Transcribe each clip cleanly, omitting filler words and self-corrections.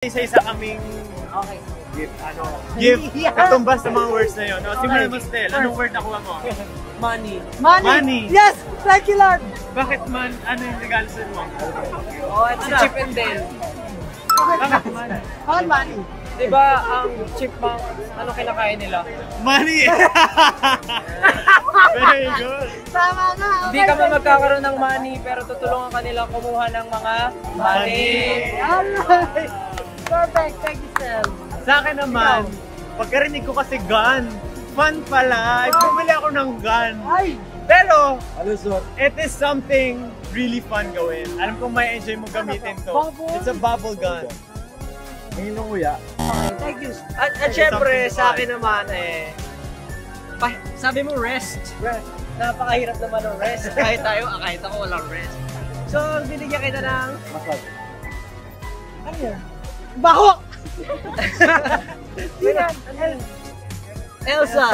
Isa-isa kaming Okay. gift, katumbas sa mga words na yun. Simulan mo, Stel. Anong word nakuha mo? Money. Money. Yes! Thank you, Lord! Bakit man? Ano yung regalo sa mo? Oh, it's a chip and Dale. Bakit man? Bakit money? Diba ang chipmunk, ano kinakain nila? Money! Very good. Tama na! Hindi kami magkakaroon ng money, pero tutulungan kanila kumuha ng mga money. Alright! Perfect! Thank you, Sel. Sa akin naman, pagkarinig ko kasi gun, fun pala. Bumili ako ng gun. Ay! Pero, it is something really fun gawin. Alam kong may enjoy mo gamitin to. It's a bubble gun. Okay, thank you. At syempre, sa akin naman sabi mo rest. Napakahirap naman ng rest. Kahit tayo, kahit ako walang rest. So, binigyan kita ng... Massage. Ano yan? Baho! Elsa!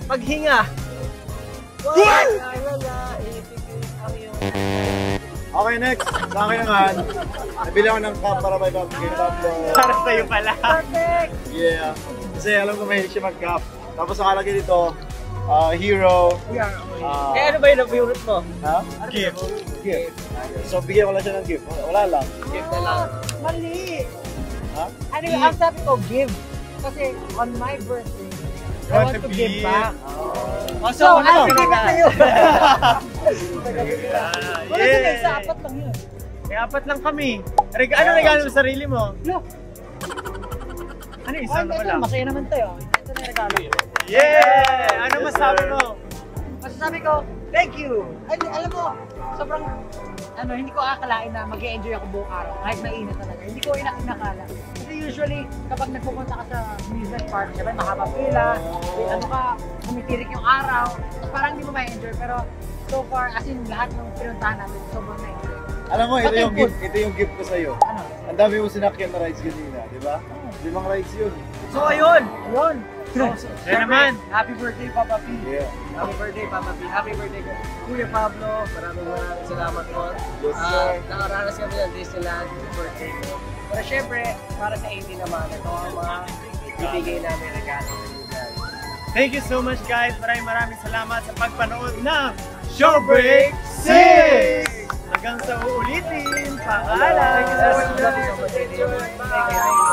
Paghinga! What? Okay, next. Sa akin naman, nabili ako ng cup para may kay Pablo. Para sa'yo pala. Perfect! Yeah. Kasi alam ko mahilig siya mag-cup. Tapos nakalagay dito, hero. Ano ba yung nabiyurot mo? Ha? Gift. Gift. So, bigyan ko lang siya ng gift. Wala lang. Gift na lang. Mali! Ha? Anyway, ang sabi ko, give. Kasi on my birthday, I want to give back. So, I'll give it to you. Wala Yeah. sa isa, apat lang yun. Kaya apat lang kami. Ano regalo mo sa sarili mo? Look, Ano yung isa na wala? masaya naman tayo. Ito na yung regalo. Yeah! Ano masabi mo? Masasabi ko, thank you! Ay, alam mo, sobrang, hindi ko akalain na mag-e-enjoy ako buong araw. Kahit mainit talaga. Hindi ko inakala. Kasi usually, kapag nagpupunta ka sa amusement park, syempre mahaba pila, kumitirik yung araw, parang hindi mo ma-enjoy. Pero so far, as in lahat ng pinuntahan natin, sobrang na-enjoy. Alam mo, ito yung gift ko sa'yo. Ano? Ang dami mo sinakyan na rides kanina, di ba? 5 rides yun. So, ayun! Yun! Yan naman. Happy birthday, Papa P. Yeah. Happy birthday, Papa P. Happy birthday, Kuya Pablo. Maraming salamat po. Yes, sir. Nakaranas kami ng Disneyland birthday mo. Pero syempre, para sa 80 naman, ito ang mga ibigay namin regalo. Thank you so much guys. Maraming salamat sa pagpanood ng Showbreak 6! Hanggang sa uulitin. Paalam! Thank you so much.